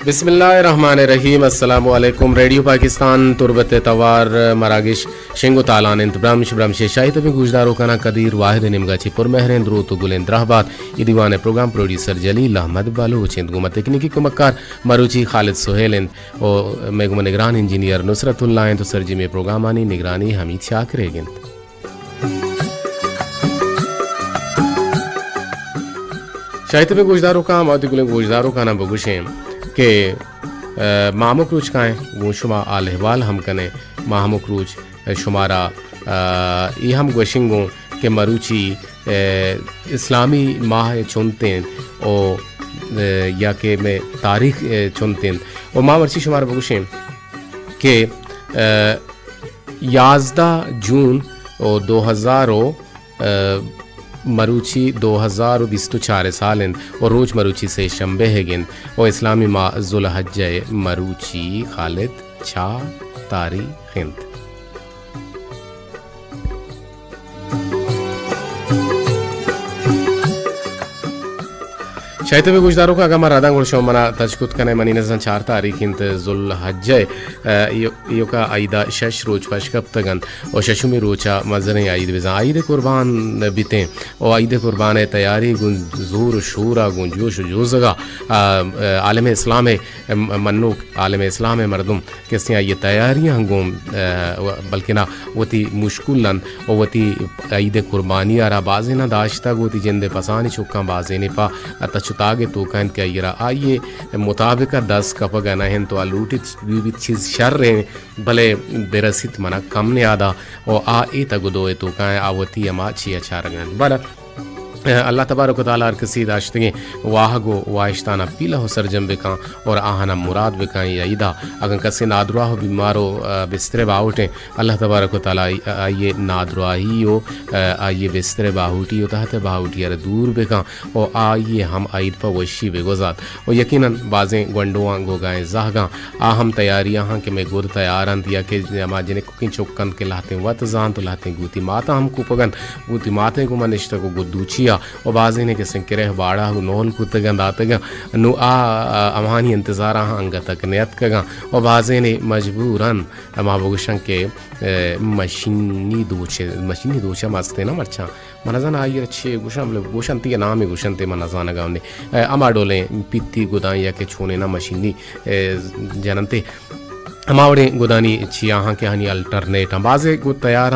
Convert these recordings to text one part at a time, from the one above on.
बिस्मिल्लाहिर्रहमानिर्रहीम। अस्सलामु अलैकुम। रेडियो पाकिस्तान तुरबत तवार मरागिश शेंगो तालान इंतब्राम शिब्राम शेशाई तभी गुजदारो काना कदीर वाहिद निमगाची पुरमहरें द्रो तो गुलें रहबाद ये दीवान प्रोग्राम प्रोड्यूसर जलील अहमद बालू चेंद गुमा तकनीकी कुमक्कार मरुची खालिद सुहेल और मेगुमा निगरान इंजीनियर नुसरतुल्लाह तो सरजी में प्रोग्राम आनी निगरानी हमीद शाकरेगिन। शायद में गुजदारों का मादी गुलें गुजदारों का ना बगुशें के मामुक रूज का है वो शुमा आलहवाल हम कने मामुक रूज शुमारा ये हम गोशिंगों के मरुची इस्लामी माह चुनते और या के में तारीख चुनते और माँ वर्षी शुमारा बगुशें के 11 जून और 2000 मरुची 2024 सालन और रोज मरुची से शंबे हैगिन और इस्लामी मा जुलहज्ज मरुची खालिद छा तारीख शायद में गुजदारों का अगर राधा गुड़शो मना तजकुत कने मनी नजन 4 तारीख इंत जुलहज्ज यो का आइदा शश रोज पशकब तगन और शशुमी रोचा मजने आईद विजा आईद कुर्बान बीते और आईद कुर्बान तैयारी गुंजूर शूरा गुंजोश जोजगा आलम इस्लाम मन्नूक आलम इस्लाम मरदम किस ये तैयारियां हंगोम बल्कि ना वती मुश्किलन और वती आईद कुर्बानी आरा बाजे ना दाश्ता गोती जिंदे पसानी चुका बाजे ने पा तागे तो कहन क्या यरा आइए मुताबिक 10 कपगा नहन तो आलूटी भी चीज़ शर रहे भले बेरसित मना कम ने आदा और आ ए तगदो तो कहें आवती अमा छी अच्छा रंगन बड़ा अल्लाह तबारक व तआला किसी दाश्तगे वाहगो वाइश्ताना पीला हो सरजम बेका और आहना मुराद बेका या ईदा अगर कसे नादरुआ हो बीमारो बिस्तरे बाउटे अल्लाह तबारक व तआला आइए नादरुआही हो आइए बिस्तरे बाहुटी हो तहत बाहुटी यार दूर बेका और आइए हम ईद पर वशी बेगोजात और यकीनन बाजें गंडुआ गोगाएं जाहगा आ हम तैयारियां हाँ कि मैं गुद तैयार अंत या कि माजने कुकिंग चौकन के लाते वत जान तो लाते गुती माता हम कुपगन गुती माते को मनिष्ठ को गुदूचिया और बाजी ने किसी किरे बाड़ा नोल कुतगन दातगा नु अमानी इंतज़ार अंग तक नियत कगा और बाजी ने मजबूरन माबुगशन के मशीनी दोचे मस्ते ना मरछा मनजन आई अच्छे गुशन गोशंती के नाम है गुशंते मनजाना गावने अमा डोले पित्ती गुदाई या के छोने ना मशीनी जनते हमारे गुदानी छी यहाँ के हनी अल्टरनेट बाज़े गुद तैयार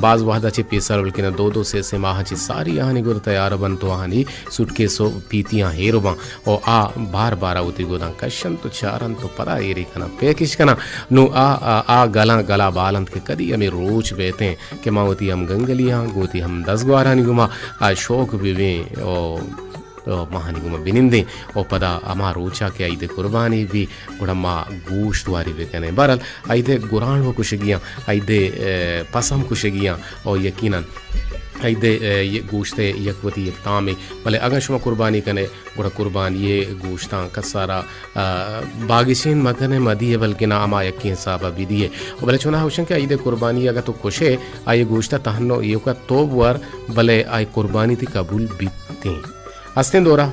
बाज़ वाहदा चे पेसर बल्कि ना 2 से माह ची सारी यहाँ गुद तैयार बन तो हनी सूटकेसो पीतियाँ हेरो बा और आ बार बार उती गुदा कशन तो चारन तो परा एरी कना पेकिश कना नु आ गला बालंत के कदी हमें रोच बेते के मावती हम गंगलियाँ गोती हम 10 ग्वारा निगुमा शौक बिवे और महानी गुमा बिनिंदे और पदा अमा रोचा के आईदे कुर्बानी भी गुड़म्मा गोश्त वारी बेकने बरल आईदे गुरान वो कुशगियाँ आईदे पसम कुशगियाँ और यकीनन आईदे ये गोश्ते यकवती तामे भले अगर शुमा कुर्बानी कने गुड़ा कुर्बान ये गोश्ता का सारा बागिशीन मकने मदी है बल्कि ना अमा यकीन साहब भी दिए और भले चुना होशन के आईदे कुर्बानी अगर तो खुशे आये गोश्ता तहनो ये का तो वर भले आये कुर्बानी थी कबूल बीते हस्तें दौरा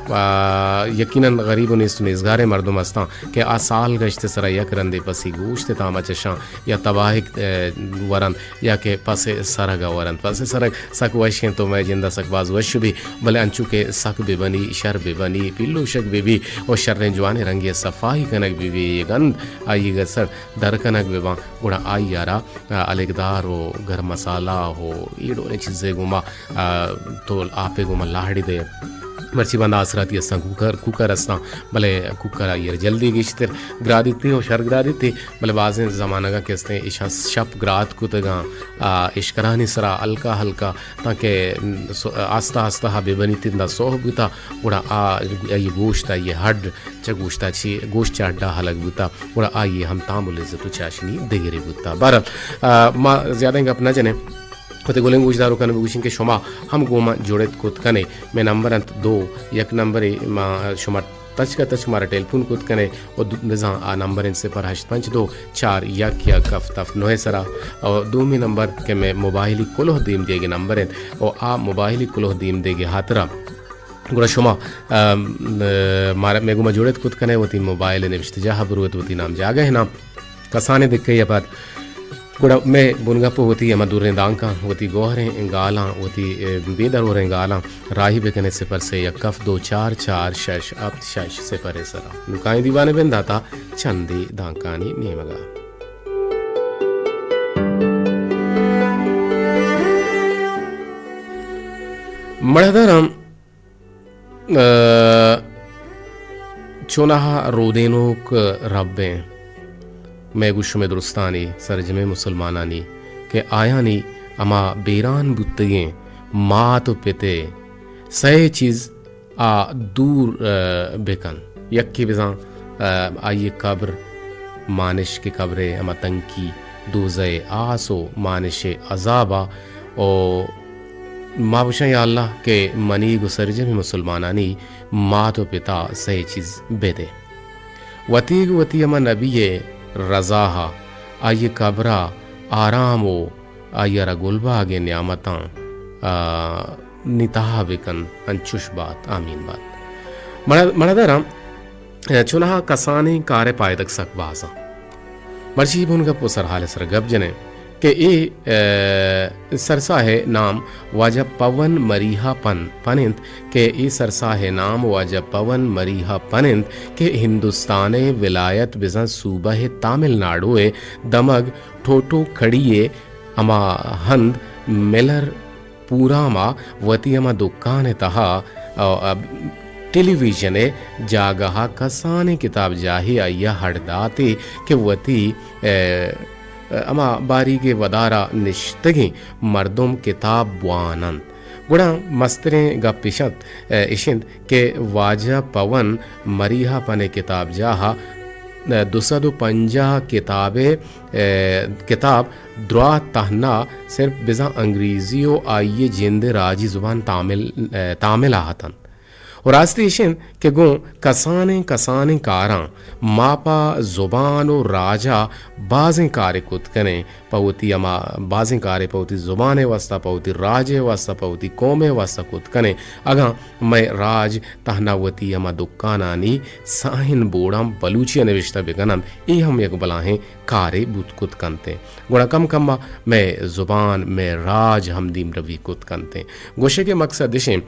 यकीनन गरीब निस्गारे मरदम हस्ता के आ साल गश्त सरा यक रंदे पसी गोश्त तामा चशा या तबाहिक वरन या के पसे सरगा वरन पसे सरग सक वशें तो मैं जिंदा सक बाज वश भी भले अंचू के सक बेबनी शर बेबनी पिल्लू शक बेबी और शर्रें जवाने रंगे सफाई कनक बेबी ये गंद आई गसर दर कनक बेबा गुड़ा आई यारा अलगदार हो घर मसाला हो ये डोने चीज़ें गुमा तो आपे गुमा लाहड़ी दे मर्ची बंदा आसराती अस्ता कुकर अस्ता भले कुकर आइए जल्दी गिश्तर ग्रा देते और शर ग्रा देते भले बाजें ज़माना का कहते हैं इशा शप ग्रात को तगा इश्करानी सरा हल्का हल्का ताकि आस्ता आस्ता हा बेबनी तिंदा सोह बुता उड़ा ये गोश्त ये हड च गोश्ता छी गोश्त चाडा हलक बुता उड़ा आइए हम तामुल इज़्ज़त चाशनी देगरे बुता बरल माँ ज़्यादा अपना जने होते गोलेंग गुजदारों का नबुशिंग के शुमा हम गोमा जोड़ेत कुत कने में नंबर अंत 2 एक नंबर माँ शुमा टच का टच हमारा टेलीफोन कुत कने और निज़ा आ नंबर इनसे पर 852 यक या कफ तफ नोहे सरा और 2 में नंबर के में मोबाइल कुलोह दीम देगे नंबर और आ मोबाइल कुलोह दीम देगे हातरा गुड़ा शुमा मेगुमा जुड़त कुत कने वती मोबाइल निविष्ट जहा बरुत वती नाम जागे है नाम कसाने दिख के बाद गुड़ा मैं बुनगप होती है मधुर दांका होती गोहरे गाला होती बेदर हो रहे गाला राही बेकने से पर से यकफ 2 4 4 शश अब शश से परे सरा नुकाई दीवाने बेन दाता चंदी दांकानी नियमगा मड़दरम चुनाहा रोदेनोक रब्बे मैं गुशुमे दुरुस्तानी सरजमे मुसलमानानी के आयानी अमा बेरान बुत्तगे मात पिते सही चीज़ आ दूर बेकन यक्की बिजा आइए कब्र मानिश के कब्रे अमा तंकी दोज़े आसो मानिश अजाबा और माबुशा या अल्लाह के मनी गुसरजे में मुसलमानानी माँ तो पिता सही चीज़ बेदे वती वती अमा नबी रज़ाहा आइए कब्रा आराम हो आइए रगुलबा आगे न्यामता निताहा बिकन अंचुश बात आमीन बात मणदरम चुनाहा कसाने कारे पायदक सक बाजा मर्जी बुनगा पुसर हाल सर गब जने के ए सरसा है नाम वाजब पवन मरीहा पनिंत के ई सरसा है नाम वाजब पवन मरीहा पनिंत के हिंदुस्तान विलायत बिजा सूबा है तमिलनाडु दमग ठोटो खड़िए अमा हंद मिलर पूरा मा वती अमा दुकान तहा टेलीविजन जागहा कसाने किताब जाही आइया हड़दाते के वती अमा बारी के वदारा निश्तगी मर्दुम किताब वानंद गुड़ा मस्तरे गपिशत इशिंद के वाजा पवन मरीहा पने किताब जाहा 250 किताब द्रा तहना सिर्फ बिजा अंग्रेजियों आइए जिंद राजी जुबान तामिल आहतन और रास्ते इशिन के गो कसाने कारा मापा जुबान और राजा बाजें कारे कुत कने पवती अमा बाजें कारे पवती जुबाने वस्ता पवती राजे वस्ता पवती कोमे वस्ता कुत कने अगा मैं राज तहनावती अमा दुकानानी साहिन बोड़म बलूचिया निविष्टा बिगनम ई हम एक बलाहें कारे बुत कुत कनते गुणा कम कम्मा मैं जुबान में राज हम दीम रवि कुत कनते गोशे के मकसद दिशें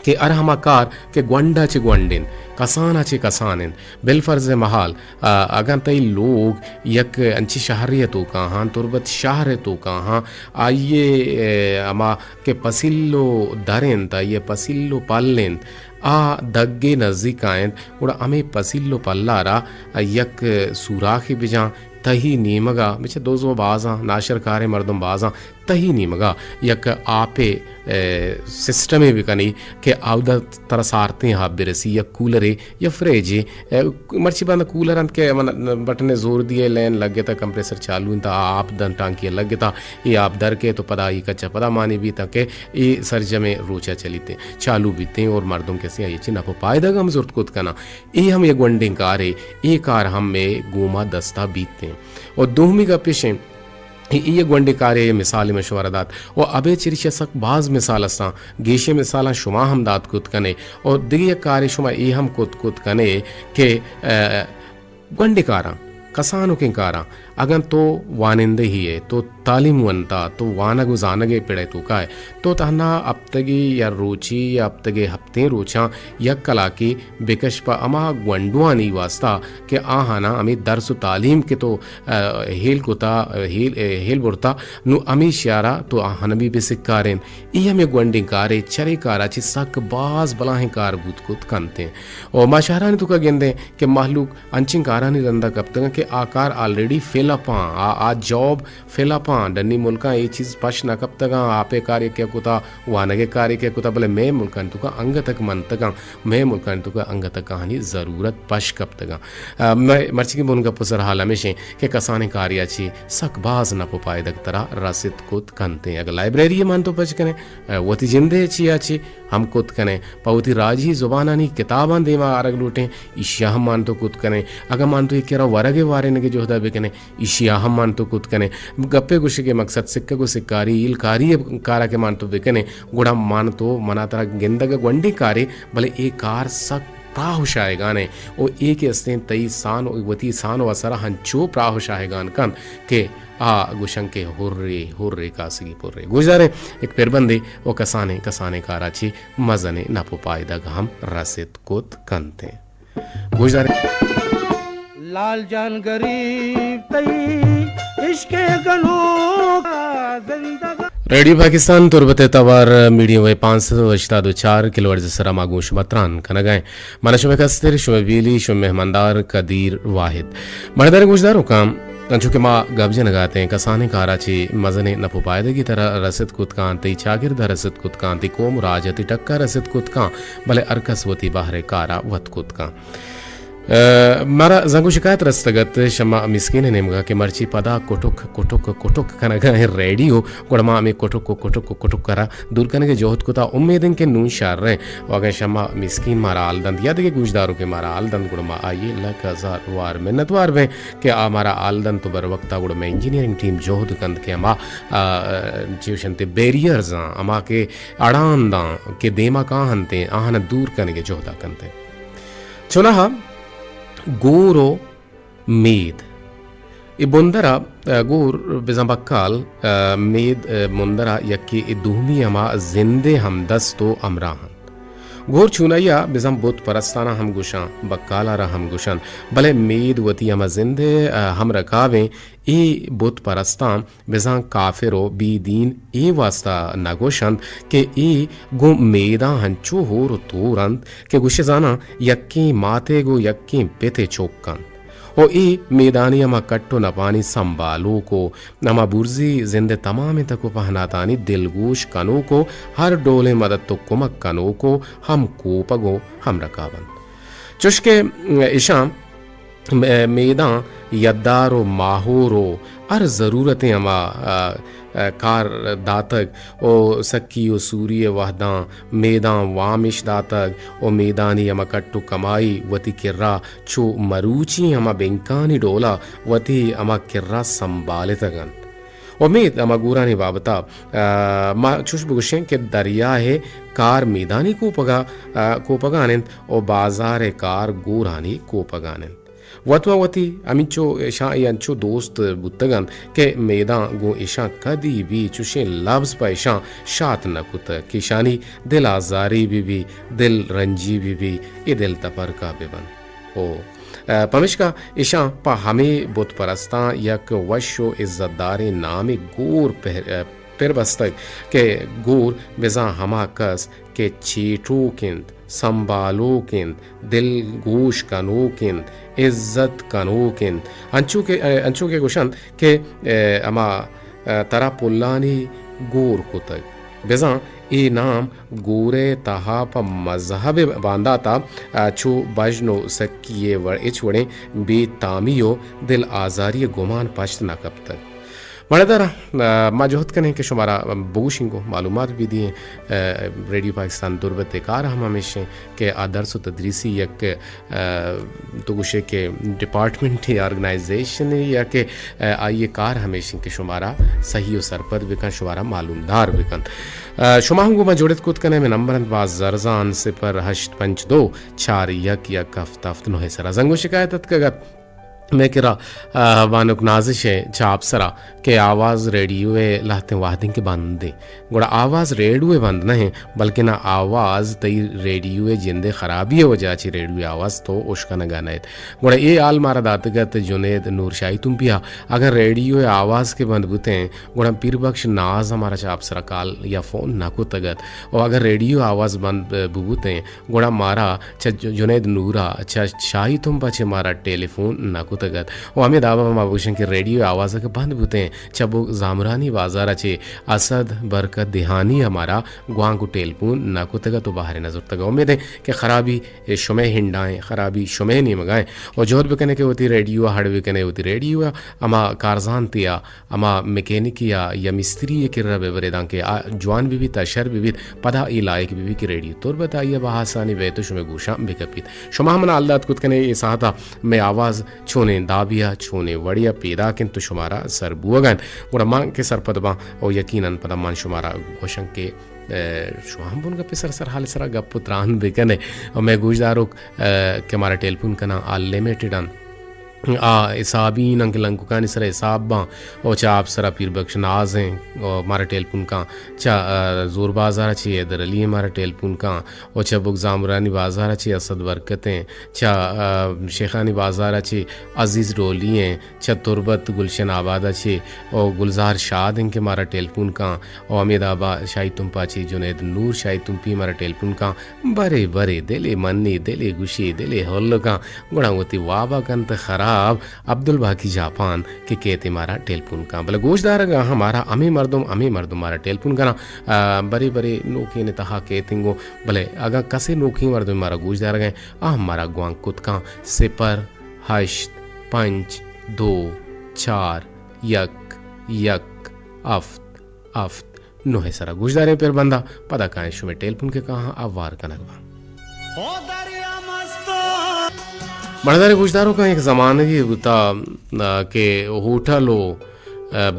के अरहमाकार के ग्वंडा चे ग्वंडिन कसाना चे कसानिन बिलफर्ज महाल अगर तई लोग यक अंची शहरियत तो कहाँ तुरबत शहर तो कहाँ आइए अमा के पसिल्लो दरें ये पसिल्लो पल्लें आ दग्गे नज़दीक आयन उड़ा हमें पसिल्लो पल्लारा यक सुराखी बिजा तही नीमगा बिचे दोजो बाजा नाशर कारे मर्दम बाजा तही नीमगा यक आपे सिस्टमे बिकनी के आवदा तरसारते हाब बिरसी या कूलरे या फ्रिजे मर्ची बंद कूलर अंत के बटने जोर दिए लेन लग गया था कंप्रेसर चालू था आप दन टांकी लग गया था ये आप दर के तो पदा ही कच्चा पदा मानी भी तक ये सरजमे रोचा चली थे चालू भी थे और मर्दों के ये चिन्ह को पायदा हम जरूरत कुत करना ये हम ये गुंडिंग कारे ये कार हम में गोमा दस्ता बीतते और दोहमी का पेशे ये गोंडे कार्य मिसाल मशवरा दात और अबे चिरिशा सक बाज मिसाल असा गेशे मिसाला शुमा हम दात कुत कने और दिगे कार्य शुमा ये हम कुत कने के गोंडे कारा कसानो के कारा अगर तो वानिंदे ही है तो तालीम वनता तो वानगु जानगे पिड़े तो का है तो तहना अब तगी या रोची या अब तगे हफ्ते रोचा या कला की बेकश पा अमा ग्वंडुआनी वास्ता के आहाना अमी दरस तालीम के तो हेल कोता हेल बुरता नु अमी श्यारा तो आहनबी बेसिकारेन ई हमें ग्वंडिंग कारे चरे कारा ची सक बाज बलाहें कार बुत कुत कनते और माशारा ने तो का गेंदे के माहलूक अंचिंग कारा नहीं रंदा कब तक के आकार ऑलरेडी फेलापा आ जॉब फेलापा डन्नी मुल्का ये चीज़ पश न कब तक आपे कार्य क्या कुता वानगे कार्य क्या कुता भले मैं मुल्कन तुका अंग तक मन तक मैं मुल्कन तुका अंग तक कहानी ज़रूरत पश कब तक मैं मर्ची की बुनगा पुसर हाल हमेशा के कसाने कार्य अच्छी सकबाज न पो पाए दक तरह रसित कुत कनते अगर लाइब्रेरी मान तो पच कने वो ती जिंदे अच्छी अच्छी हम कुत कने पौती राजी जुबानानी किताबान देवा आरग लूटें ईशिया हम मान तो कुत कने अगर मान तो ये कह रहा वरगे वारे नगे जोहदा भी कने इशिया हम मानतो कुत कने गप्पे गुशे के मकसद सिक्का को सिक्कारी इल कारी कारा के मानतो बेकने गुड़ा मानतो मनातरा गेंदग गंडी कारी भले ए कार सक प्राहुशायगाने ओ एक अस्तें तई सान वती सान वसरा हंचो प्राहुशायगान कन के आ गुशंके हुर्रे हुर्रे कासगी पुर्रे गुजारे एक पेरबंदी ओ कसाने कसाने काराची मजने नापो पायदा गहम रसित कोत कंते गुजारे लाल जान गरीब तई इश्के गनो जिंदगा रेडियो पाकिस्तान तुरबते तवार मीडियम वे 584 किलोहर्ट्ज सरा मागूश मतरान कनगाए मन शुमे कस्तिर शुमे बीली शुमे मेहमानदार कदीर वाहिद मणदार गुजदारों काम चूंकि माँ गब्जे लगाते हैं कसाने काराची मजने नपुपायदे की तरह रसिद कुतकांति चागिरदा रसिद कुतकांति कोम राजती टक्का रसिद कुतकां भले अरकसवती बाहरे कारा वत कुतकां मारा जंगू शिकायत रस्तगत शमा मिस्किन नेमगा के मर्ची पदा कोटुक कोटुक कोटुक कनगा रेडियो गोड़मा में कोटुक कोटुक करा दूर कने के जोहत कुता उम्मीदन के नून शार रहे वगे शमा मिस्किन मारा आलदन याद के गुजदारों के मारा आलदन गुड़मा आइए लक हजार वार मिन्नतवार में के आ मारा आलदन तो बर वक्ता गुड़ में इंजीनियरिंग टीम जोहद कंद के अमा जीवशंते बैरियर्स अमा के अड़ान दा के देमा का हनते आहन दूर कने के जोहदा कंते चुनाहा गोरो मेद ई बुंदरा गोर बिजंबक्काल मेद मुंदरा यक्की ई दूमी अमा जिंदे हम दस्तो अमराहन गोर चुनैया बिजम बुत परस्ताना हम गुशां बक्काला रा हम गुशन भले मेद वती अमा जिंदे हम रकावें ए बुत परस्तां बिजां काफिरो बी दीन ए वास्ता नगोशंत के ए गो मेदा हंचो होर तुरंत के गुशे जाना यक्की माते गो यक्की पेते चोक्कन ओ ए मैदानी अमा कट्टो नपानी संभालो को नमा बुर्जी जिंदे तमाम तको पहनातानी दिलगोश कनो को हर डोले मदद तो कुमक कनो को हम कोपगो हम रकावन चुशके इशाम मैदा यद्दारो माहौरो हर ज़रूरतें अमा कार दातक ओ सक्की ओ सूर्य वहदा मैदा वामिश दातक ओ मैदानी अमा कट्टू कमाई वती किर्रा चो मरूची अमा बेंकानी डोला वती अमा किर्रा संभाले तगन उम्मीद अमा गुरानी बाबता मा चुश बुगशें के दरिया है कार मैदानी को पगानें ओ बाजार कार गुरानी को पगानें वतवावती अमिचो ईशा यांचो दोस्त बुत्तगन के मैदा गो ईशा कदी भी चुशे लफ्ज पर ईशा शात न कुत किशानी दिल आजारी भी दिल रंजी भी ये दिल तपर का बेबन ओ पमिश्का ईशा पा हमें बुत परस्ता यक वशो इज्जतदारे नामे गोर फिर बस्तक के गोर बेजा हमा कस के चीटो किंद संभालो किंद दिल गोश कनो किंद इज्जत कनो किंद अंचू के गुशन के अमा तरा पुल्लानी गोर कुतक बेजा ए नाम गोरे तहा प मजहब बांदा था छो बजनो सकिए वर इचवड़े बेतामियो दिल आजारी गुमान पश्त न कब तक मणदारा माजोहत कने के शुमारा बोशिंगो मालूमात भी दिए रेडियो पाकिस्तान दुर्बत कार हम हमेशा के आदर्श तदरीसी यक तो गुशे के डिपार्टमेंट ऑर्गेनाइजेशन या के आइए कार हमेशा के शुमारा सही और सरपद बिकन शुमारा मालूमदार बिकन शुमाहंगो में जोड़त कुत कने में नंबर बाज जरजान से पर हश्त पंच दो चार यक यक हफ्ता नो है सरा जंगो शिकायत कगत मैं किरा वानुक नाजिश है चाप सरा के आवाज़ रेडियो लाते वाहदिन के बंद दे गोड़ा आवाज़ रेडियो बंद नहीं बल्कि ना आवाज़ तई रेडियो जिंदे खराबी हो जाची रेडियो आवाज़ तो उसका न गाना है गोड़ा ये आल मारा दातगत जुनेद नूरशाही तुम पिया अगर रेडियो आवाज़ के बंद बुते हैं गोड़ा पीर बख्श नाज हमारा चाप सरा काल या फ़ोन नाको तगत और अगर रेडियो आवाज़ बंद बुबूते हैं गोड़ा मारा जुनेद नूरा अच्छा शाही तुम पचे मारा टेलीफोन नाको तगत वो हमें दावा माबूशन के रेडियो आवाज़ के बंद बुते हैं चबो जामरानी बाजार अच्छे असद बरकत दिहानी हमारा गुआंगू टेलपून नाको तगत तो बाहर नजर तक उम्मीद है कि खराबी शुमे हिंडाएँ खराबी शुमे नहीं मगाएं और जोर बिकने के होती रेडियो हार्ड बिकने होती रेडियो अमा कारजान तिया अमा मैकेनिकिया या मिस्त्री ये किर्रा बेवरेदां के जवान भी तशर भी पदा ई लायक भी की रेडियो तोर बताइए बहासानी वे तो शुमे गुशा बिकपित शुमा हमना अल्लाह कुत कने ये साहता मैं आवाज़ छो चोने दाबिया चोने वड़िया पैदा किन तो शुमारा सर बुअगन गुड़ा मांग के सर पदबा और यकीनन पदा मान शुमारा गोशं के शुआम बुन गप्पे सर सर हाल सरा गप्पु त्रान बेकने और मैं गुजदारुक के मारा टेलपुन कना अनलिमिटेड हिसाबीन अंक लंकुकानी सर हिसाबा और चा आप सरा पीर बख्श नाजें और मारा टेलपुन का चा जोर बाजार अच्छी दर अली मारा टेलपुन का और चा बुक जामरानी बाजार अच्छी असद बरकतें चा शेखानी बाजार अच्छी अजीज़ डोलियाँ चा तुरबत गुलशन आबाद अच्छी और गुलजार शाद इनके मारा टेलपुन का और अमीद आबा शाही तुम पाची जुनेद नूर शाही तुम पी मारा टेलपुन का बरे बरे दिले मन्नी दिले गुशी दिले हल्लो का गुड़ावती वाबा कंत खराब अब्दुल बाकी जापान के कहते मारा टेलपुन का भले गोशदार हमारा अमी मर्दुम मारा टेलपुन का ना बड़े बड़े नोकी ने तहा कहतेंगो भले अगर कसे नोकी मर्दुम मारा गोशदार गए हमारा गुआंग कुत का सिपर हश्त पंच दो चार यक यक अफ्त अफ्त नोहे सरा गोशदारे पर बंदा पता काए शुमे टेलपुन के कहा अवार का नगवा मर्दारे गुजदारों का एक ज़माने की बुता के होटल हो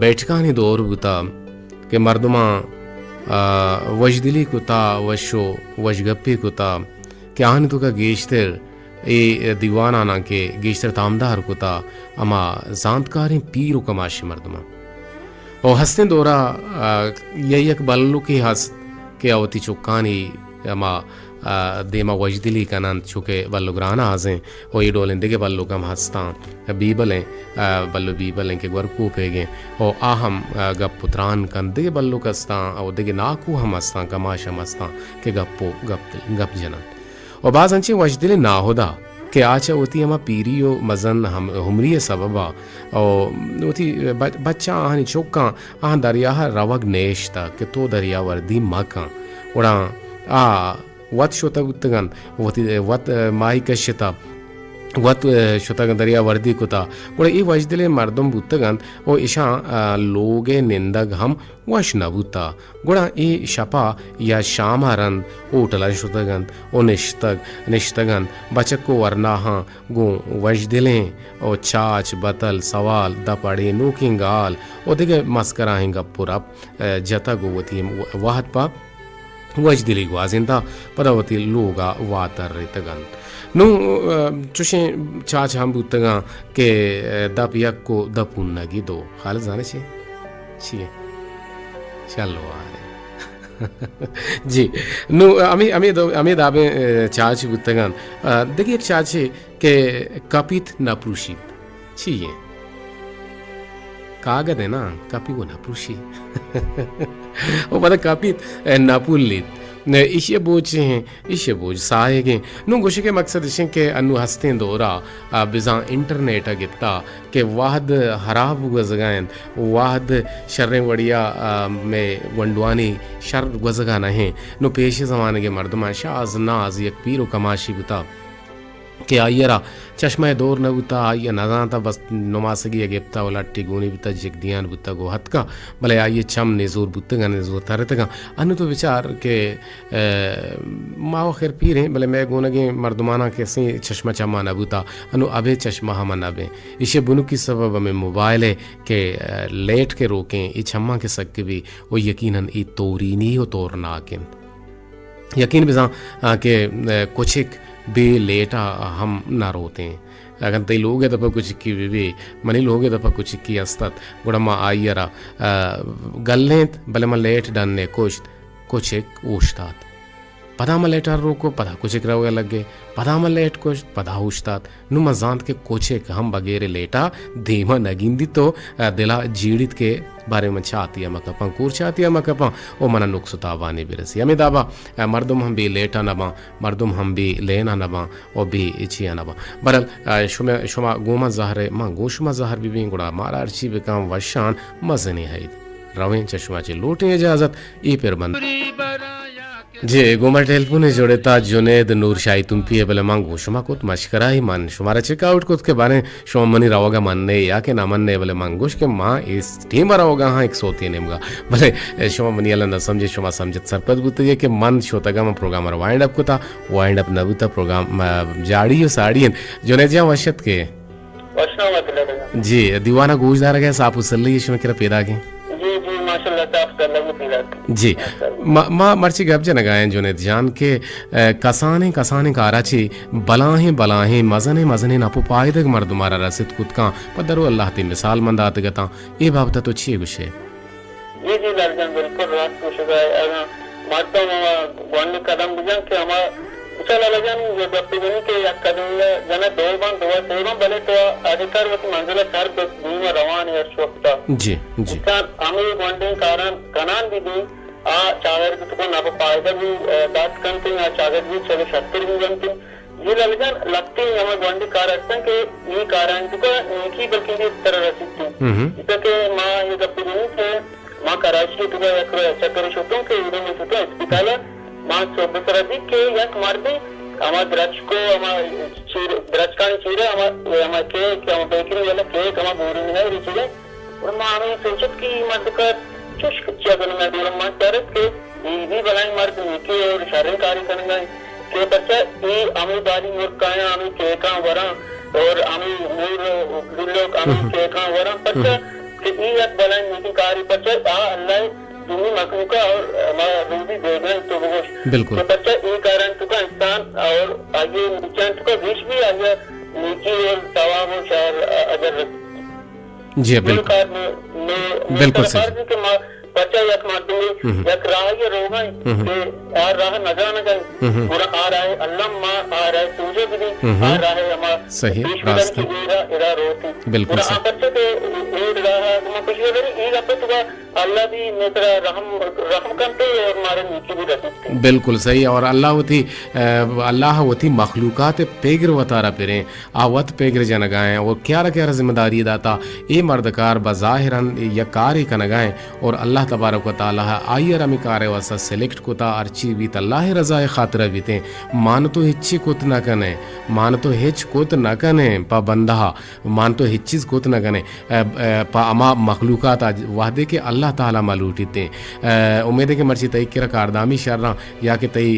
बैठकानी दौर बुता के मर्दमा वजदिली कुता वशो वजगप्पी कुता के आन तो का गेश्तर ए दीवाना ना के गेश्तर तामदार कुता अमा जानकारी पीरो कमाशी मर्दमा और हंसने दौरा यही एक बल्लू की हंस के आवती चुकानी अमा देमा वजदिली कनंत चुके बल्लु ग्राना आजें और ये डोलें देगे बल्लु कम हंसता बीबलें बल्लु बीबलें के गुरकू पेगे और आहम गप पुत्रान कन देगे बल्लु कस्ता और देगे नाकू हम हंसता कमाश हम हंसता के गप्पो गप जनन और बाज अंचे वजदिली ना होदा के आचा होती हमा पीरियो मजन हम हुमरी सबबा और होती बच्चा आहनी चौका आह दरिया रवग नेशता के तो दरिया वर्दी मका उड़ा वत शोतक उत्तगन वत माही कश्यता वत शोतक दरिया वर्दी कुता गुड़ा ई वजदिले मर्दम बुत्तगन ओ इशा लोगे निंदग हम वश नबुता गुड़ा ई शपा या शामारन ओटला शोतगन ओ निश्तगन बचक को वरनाहा गो वजदिले ओ चाच बतल सवाल दपड़े नूकिंगाल ओ दिगे मस्कराहेंगा पुरा जता गोवती वाहत पा वजदिली ग्वाजिंदा पदावती लोगा वातर रितगन नु चुशे चाच हम बुतगा के दप यक को दपुन नगी दो खाल जाने छे छिए चलो आरे जी नु अमी दाबे चाच बुतगन देखिए एक चाच के कपित नप्रुशित छिए कागद है ना कपी को नप्रुशी वो पता कपित नपुलित इशे बोझ साहेगे नु गोशे के मकसद इशे के अनु हस्ते दौरा बिजा इंटरनेट गित्ता के वाहद हराब गजगायन वाहद शर्रे वड़िया में वंडवानी शर गजगा नहीं नु पेशे जमाने के मर्दमा शाज नाज यक पीरो कमाशी गुता के आयरा चश्मा दौर न बुता आइया नजाता बस नमासगी गिप्ता उलट्टी गोनी बुता जगदियान बुता गो हतका भले आइए चम नेजोर बुतगा नेजोर तरतगा अनु तो विचार के माओ खैर पीरे भले मैं गोनगे मर्दमाना कैसे चश्मा चमा न बुता अनु अबे चश्मा हम नबे इसे बुनु की सबब हमें मोबाइल है के लेट के रोकें ई छम्मा के सक भी वो यकीनन ई तोरीनी हो तोरना किन यकीन बिजा के कुछ एक बे लेटा हम ना रोते हैं अगर तई लोग है दफा कुछ की भी मनी लोग है दफा कुछ की अस्तात गुड़मा आयरा गल्लेत भले म लेट डनने कुछ एक ओश्तात पदा म लेटार रोको पदा कुछ एक रहोगे लगे पदा म लेट कुछ पदा ओश्तात नु मजांत के कुछ एक हम बगैर लेटा धीमा नगिंदी तो दिला जीड़ित के बारे में चाहती है मकपा कूर चाहती है मकपा ओ मना नुकसुतावानी बिरसी हमें दाबा मर्दुम हम भी लेटा नबा मर्दुम हम भी लेना नबा और भी इचिया नबा बरल शुमा गोमा जहरे मां गोशुमा जहर भी गुड़ा मारा अर्ची बेकाम वशान मजनी है रवें चश्मा चे लोटे इजाजत ई पर बंद जी गोमा टेलपुने जोड़े ता जुनेद नूर शाही तुम पिए बले मांगो शुमा कोत मशकरा ही मन शुमारा चेकआउट कोत के बारे शुमा मनी रावगा मनने या के ना मनने बले मांगोश के माँ इस टीम रावगा हाँ एक सोती नेमगा भले शुमा मनी अल्लाह न समझे शुमा समझत सरपद बुते ये के मन शोतगा में प्रोग्रामर वाइंड अप कोता वाइंड अप नबुता प्रोग्राम जाड़ी यो साड़ीन जुनेद जा वशत के वशना मतलब जी दीवाना गोशदार गया साप उसल्ली इसमें किरा पैदा के जी जी माशाल्लाह ताफ सल्लल्लाहु अलैहि जी मा मर्ची गप जन गायन जुनेद जान के कसाने कसाने काराची बलाहे बलाहे मजने मजने नापु पायदग मर्द मारा रसित कुतका पदरो अल्लाह ती मिसाल मंदात गता ए बाबत तो छी गुशे जी जी लालजन बिल्कुल रात को शुगर है मारता गोंड कदम बिजन के हमारा चला लगन ये बप्पीगनी के या कदम जना दो बने तो अधिकार वती मंजिला सर पे दूर रवान है शोकता जी जी का हमें गोंडे कारण कनान भी दी आ चागर की तो ना पाएगा भी बात करते हैं चागर भी चले 70 भी बनते ये लगन लगते हैं हमें गोंडे कारण के ये कारण तो की बल्कि इस तरह रसित इसे के मां ये बप्पीगनी के मां कराची तो चक्कर शोटों के इधर में तो अस्पताल मां सोबसरदी के एक मर्दी हमार द्रच को हमार द्रच का चीरे हमार के हम बेकरी वाला केक हमार बोरी में है रिचले और मां हमें सोचत की मर्द का चुश चगन में दिल मां तरत के ये भी बनाई मर्द के और शरीर कार्य करने के बच्चा ये हमें बारी मोर काया हमें के का वरा और हमें मोर लोग हमें के का वरा बच्चा कि ये एक बनाई मीटिंग कार्य बच्चा अल्लाह दुनिया मखलूका और हमारा रूबी देगा तो वो बिल्कुल तो बच्चा ये कारण तो का इंसान और आगे नीचे तो का विश भी आगे नीचे और तवाब और शहर अगर जी बिल्कुल बिल्कुल सही के बच्चा एक माध्यम एक राह ये रोगा कि आ राह नजर न जाए और आ रहा है अल्लाह मां आ रहा है तुझे भी आ रहा है हमारा सही रास्ता इरा रोती बिल्कुल सही बच्चे के ये रहा मैं कुछ ये नहीं ये अब तो अल्लाह भी मेरा रहम करते और हमारे नीचे भी रहते बिल्कुल सही और अल्लाह होती मखलूकात पेगर वतारा पेरे आवत पेगर जनगाएं और क्या जिम्मेदारी दाता ये मर्दकार बज़ाहिरन या कार्य कनगाएं और अल्लाह तबारक व तआला आयर अमी कार्य वसा सेलेक्ट कोता अर्ची भी अल्लाह रज़ाए खातिर बीते मान तो हिच्ची कोत न कने मान तो हिच कोत न कने पा बंदा मान तो हिच्चीज कोत न कने पा अमा मखलूकात वादे के अल्लाह ताला मालूटीते उम्मीद है कि मर्ची तई किरा कारदामी शर्रा या कि तई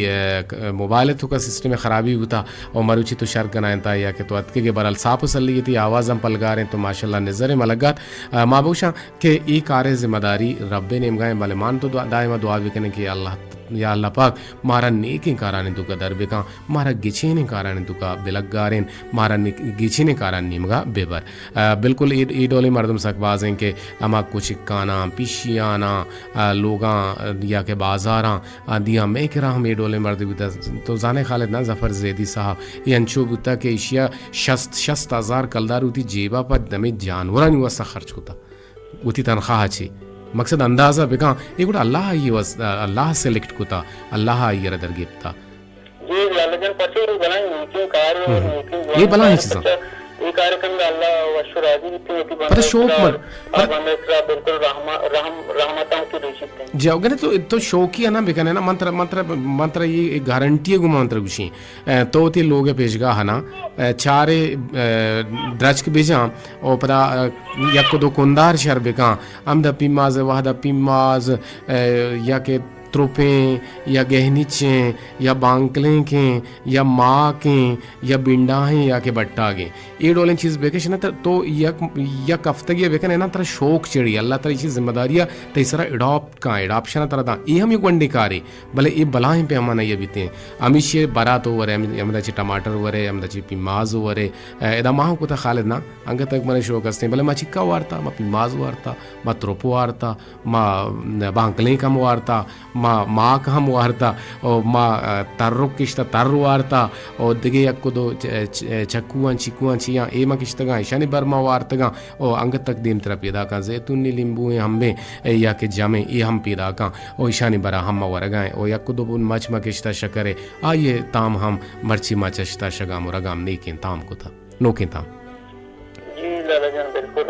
मोबाइल तो का सिस्टम में खराबी होता और मरुची तो शर कनायता या कि तो अतके के बरल साफ सली थी आवाज़ हम पलगा रहे तो माशाल्लाह नज़र मलगात माबूशा के ई कार्य जिम्मेदारी रब्बे ने गाए मलमान तो दायमा दुआ भी करने की अल्लाह या अल्लाह पाक मारा नेकी काराने तुका दरबेका मारा गिचेने काराने तुका बिलगारेन मारा गिचेने कारान निमगा बेबर बिल्कुल ईडोली मर्दम सकबाजें के अमा कुछ काना पिशियाना लोगा या के बाजारा दिया मैं करा हम ईडोले मर्द भी तो जाने खालिद ना जफ़र जैदी साहब ये अंशो बुता के इशिया शस्त हज़ार कलदार होती जेबा पर दमे जानवरा नहीं वसा खर्च होता उती तनख्वाह अच्छी मकसद अंदाजा बेका ये गुड अल्लाह ये वस अल्लाह सेलेक्ट कोता अल्लाह ये रदर गिफ्ता जी लालजन पचे बनाई नीचे कार्य ये बला है चीज़ ये कार्यक्रम में अल्लाह वशराजी की पर शौक मत पर बिल्कुल रहमतों की रिश्ते जाओगे तो शौक ही है ना बेकने ना मंत्र मंत्र मंत्र ये गारंटी है मंत्र गुशी तो ते लोग पेशगा है ना चारे द्रज के बेजा और पता या को दो कुंदार शर बेका हम द पिमाज वाहदा पिमाज या के त्रोपें या गहनीचें या बांकलें के या माँ के या बिंडाहें या के बट्टा के ये डोलें चीज़ बेकश ना तो या कफ्तगी बेकन है ना तरह शौक चिड़ी अल्लाह तरह चीज़ जिम्मेदारियाँ तीसरा एडॉप्ट का एडॉप्शन तरह था ये हम ये वंडे कारे भले ये बलाएं पे हमारा ये बीते अमीश ये बारात ओवर है हमदा ची टमाटर ओवर है हमदा ची पिमाज ओवर है एदा माह को था खालिद ना अंग तक मने शौक हस्ते भले माँ चिक्का वारता माँ पिमाज वारता माँ त्रोपो वारता माँ बांकलें कम वारता माँ का हम वारता और माँ तर्रो किश्ता तर्र वारता और दिगे यक्को दो चक्कुआं चिकुआं चियां एमा किश्तगा ईशानी बर्मा वारतगा और अंग तक दीम तरह पैदा का जैतून नींबू हम्बे या के जामे ये हम पैदा का और ईशानी बरा हम वरगाएं और यक्को दो बुन मच किश्ता शकरे आइए ताम हम मर्ची मचश्ता शगाम रगाम नेकिन ताम को था नोकिन ताम बिल्कुल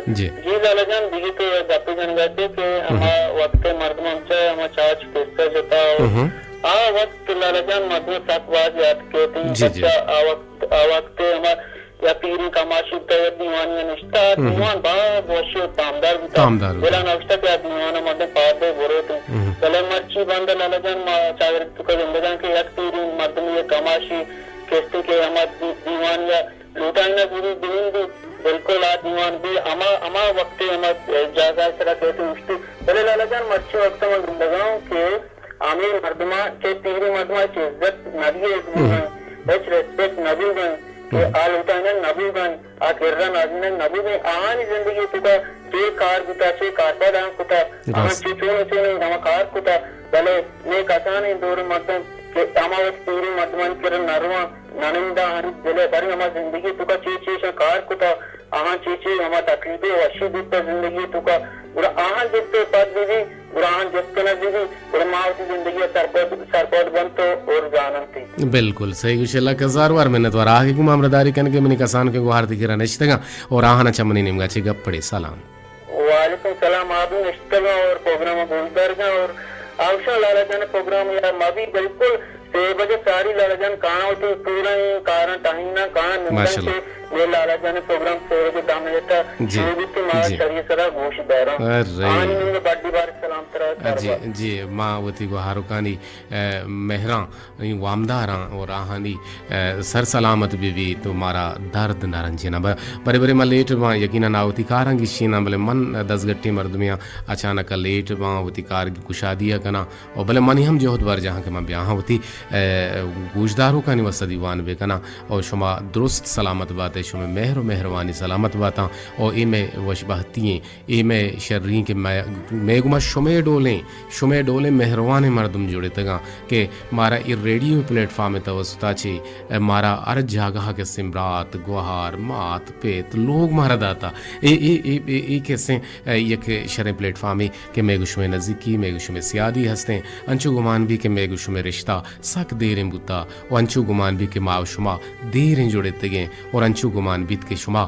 जी जी लालजन दिगी तो जाते जन गए के हम वक्त मर्द मंच हम चार्ज पेशा जता आ वक्त लालजन मधु सातवाज याद के तीन बच्चा आ वक्त हम या पीरी कमाशी तो दीवानी निष्ठा दीवान बा वशो तामदार बोला नष्टा के दीवाना मध्य पादे बोरो तो चले मर्ची बंद लालजन चागर तो का जिंदगी के एक पीरी मर्द में कमाशी केस्ते के हम दीवान या लुटाइना गुरु दिन भी बिल्कुल आ दीवान भी अमा वक्त अमा जागा सरा कहते उष्टि पहले लाला जान मच्छी वक्त में जिंदगाओं के आमिर मर्दमा के तीरी मर्दमा की इज्जत नबी एक रेस्पेक्ट नबी गन के आल उठाने नबी गन आ किरना नाज़िन नबी में आहानी जिंदगी तुका के कार कुता के कारपा दान कुता आहान चुचोने हम कार कुता भले ने कसाने दौर मर्दम के अमावत तीरी मर्दमान किरण नरवा ननिंदा हरी जले बरी हमारी जिंदगी तुका चीचे कार कुता आहां चीचे हमारा तकलीफे वशी दिखता जिंदगी तुका बुरा आहां जितने पद दीदी बुरा आहां जितने न दीदी बुरा मावती जिंदगी सरपद बनतो और जानती बिल्कुल सही विषयला कजार वार मेहनत वार आगे को मामरदारी कन के मनी कसान के गुहार दिखरा नश्तगा और आहाना चमनी निमगा ची गप्पड़े सलाम वालेकुम सलाम आप नश्तगा और प्रोग्राम बोलदरगा और आवश्यक लाला जान प्रोग्राम या मवी बिल्कुल से बजे सारी लाला जान कहां होती पूरा कारण टाइम ना कहां निमन से ये लाला जान प्रोग्राम से जो काम लेता जी तो मां शरीर सरा गोश दारा अरे आनी में बड़ी बार सलाम तरह जी जी माँ वती को हारुकानी मेहरा वामदारा और आहानी सर सलामत भी तुम्हारा दर्द नारंजना बरे बरे माँ लेट माँ यकीनन आवती कारांगी शीना भले मन 10 गट्टी मर्दमिया अचानक लेट माँ वती कार की कुशादिया कना और भले मन हम जोहद बार जहाँ के माँ ब्याह होती गोशदारों का निवस दीवान बेकना और शुमा दुरुस्त सलामत बातें शुमे मेहर मेहरबानी सलामत बाता और इमे वशबहती इमे शर्री के मेगुमा शुमे डोले मेहरबान मर्दम जुड़े तगा के मारा इ रेडियो प्लेटफॉर्म तवसता चे मारा अर जगह के सिमरात गुहार मात पेत लोग मारा दाता ए कैसे यक शर प्लेटफॉर्म के मेगुशुमे नज़दीकी मेगुशुमे सियादी हंसते अंचु गुमान भी के मेगुशुमे रिश्ता सक देर बुता और अंचु गुमान भी के माव शुमा देर जुड़े तगे और अंचु गुमान बीत के शुमा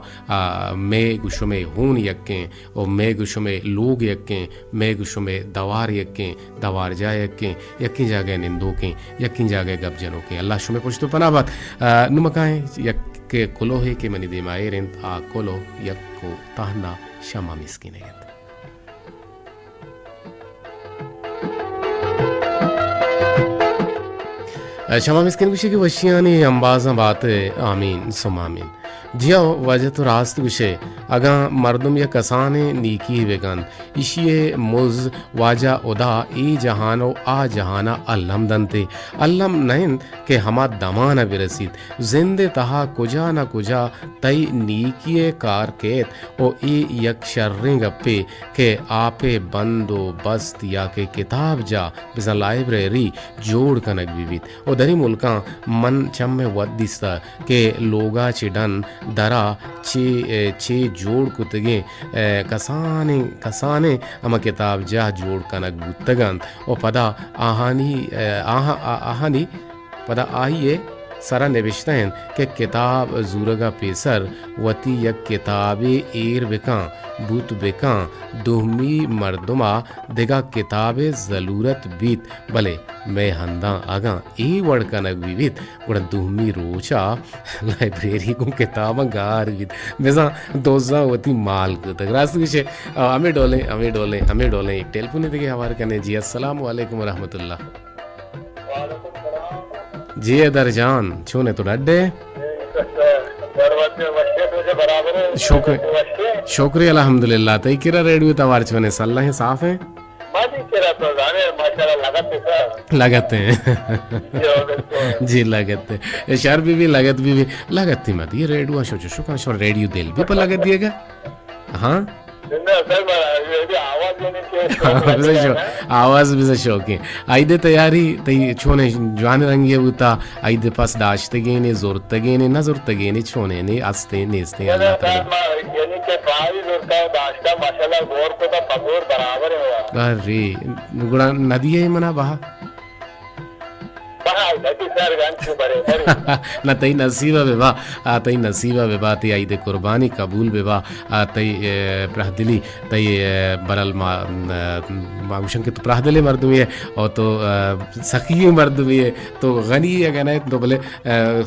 मैं गुशुमे हून यक्कें और मैं गुशुमे लोग यक्कें मैं गुशुमे दवार यक्कें दवार जा यक्कें यक्की जागे निंदो के यक्की जागे गप जनों के अल्लाह शुमे पुछतो पनाबात नुमकाएं यक्के कुलो है के मनी दिमाए रेंत आ कुलो यक्को ताहना शमा मिस्किन है शमा मिस्किन विषय की वशियानी अंबाजा बात आमीन सुमामीन जिया वजह तो रास्त विषय अगा मर्दम या कसाने नीकी वेगन इशिये मुज वाजा उदा ए जहानो आ जहाना अल्लम दंते अल्लम नैन के हमा दमाना बिरसीद जिंदे तहा कुजा न कुजा तई नीकिए कार केत ओ ए यक शर्रिंग अपे के आपे बंदो बस्त या के किताब जा बिजा लाइब्रेरी जोड़ कनक विविध ओ दरी मुल्का मन चम में वदिस्ता के लोगा चिडन दरा चे जोड़ कुतगे कसाने अमा किताब जा जोड़ कनक बुतगन और पदा आहानी पदा आइए सरा नविश्ता हैं कि किताब जूरगा पेसर वती यक किताबे एर बेका बूत बेका दुहमी मर्दुमा देगा किताबे ज़रूरत बीत भले मैं हंदा आगा ए वड़ कनक विविध गुड़ दुहमी रोचा लाइब्रेरी को किताब गार विद बेजा दोजा वती माल को तक रास्ते विषय हमें डोले एक टेलीफोन देके हमारे कने जी अस्सलाम वालेकुम व रहमतुल्लाह जी दरजान छोने तो डड्डे शुक्रिया अल्हम्दुलिल्लाह तई किरा रेडियो तवार छने सल्ला है साफ है लगते हैं जी लगते शर भी लगत थी मत ये रेडियो सोचो शुक्र शो रेडियो दिल भी पर लगत दिएगा हाँ आवाज भी शौकी आइदे तैयारी तई छोने जवान रंगे उता आइदे पास दाश्त गेने जोरत गेने न जोरत गेने छोने ने आस्ते नेस्ते अल्लाह ताला यानी के पाई जोरता दाश्ता माशाल्लाह गोर को तो पगोर बराबर है अरे गुड़ा नदी है मना बहा ना तई नसीबा बेबा तई आई दे कुर्बानी कबूल बेबा तई प्रहदिली तई बरल माउशन के तो प्रहदिले मर्द भी है और तो सखी मर्द भी है तो गनी है गना तो भले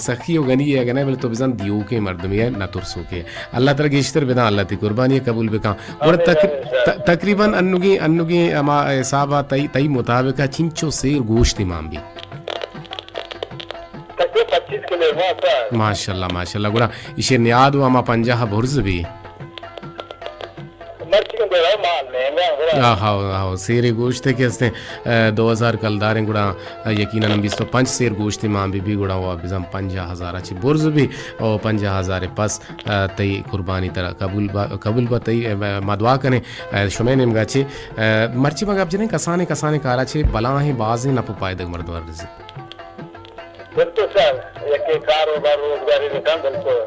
सखी और गनी है गना भले तो बिजान दियो के मर्द भी है ना तुरसो के अल्लाह ताला की इश्तर बिना अल्लाह ती कुर्बानी कबूल बेका और तकरीबन अन्नुगी अमा साबा तई मुताबिक चिंचो शेर गोश्त इमाम भी 25 किलो माशाल्लाह माशाल्लाह गुड़ा इसे न्याद हुआ मा पंजाह बुर्ज भी हाँ हाँ सेरे गोश्त के हस्ते 2000 कलदारें गुड़ा यकीनन 25 सेर गोश्त मां भी गुड़ा हुआ बिजम 50,000 अच्छी बुर्ज भी और 50,000 पस तई कुर्बानी तरह कबूल बा तई मदवा कने शुमे नेम गाचे मर्ची मग अब जने कसाने कारा छे बला ही बाज न पायद मर्दवार से बिल्कुल सर एक कारोबार रोजगारी निकाल बिल्कुल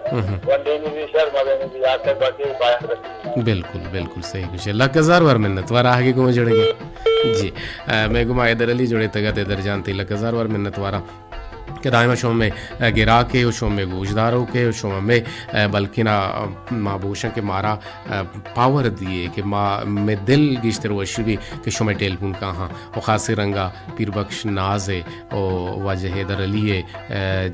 वनडे में भी सर मगे में भी आकर बाकी बात बिल्कुल बिल्कुल सही कुछ लक हजार वर मिन्नत वारा आगे को जुड़ेंगे जी मैं गुमा इधर अली जुड़े तगत इधर जानती लक हजार वर मिन्नत वारा कि दायमा शो में गिरा के उस शो में गोशदारों के उस शो में बल्कि ना माँ भूषण के मारा पावर दिए कि माँ में दिल गिश्तर वशी भी कि शो में टेलपुन कहाँ और ख़ासी रंगा पीर बख्श नाज़े और वजह हैदर अली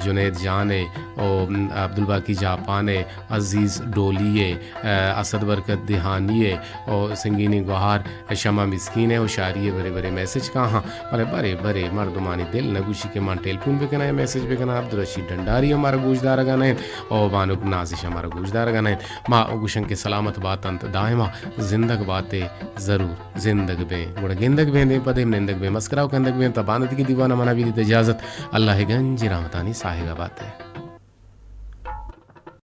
जुनेद जाने और अब्दुल बाकी जापाने अजीज़ डोलिए असद बरकत दिहानिए और संगीनी गुहार शमा मिस्कीन है और शारिये बड़े बड़े मैसेज कहाँ बड़े बड़े मर्दमानी दिल नगुशी के माँ टेलपुन भी कहना मैसेज भी कहना अब्दुल रशीद डंडारी हमारा गोशदार गाना है और बानुक नाजिश हमारा गोशदार गाना है माँ गुशन के सलामत बात अंत दायमा जिंदग बातें ज़रूर जिंदग बे गुड़ गिंदग बे दे पदे निंदग बे मस्कराव कंदग बे तबानत की दीवाना मना भी दी इजाज़त अल्लाह गंज रामतानी साहिगा बातें।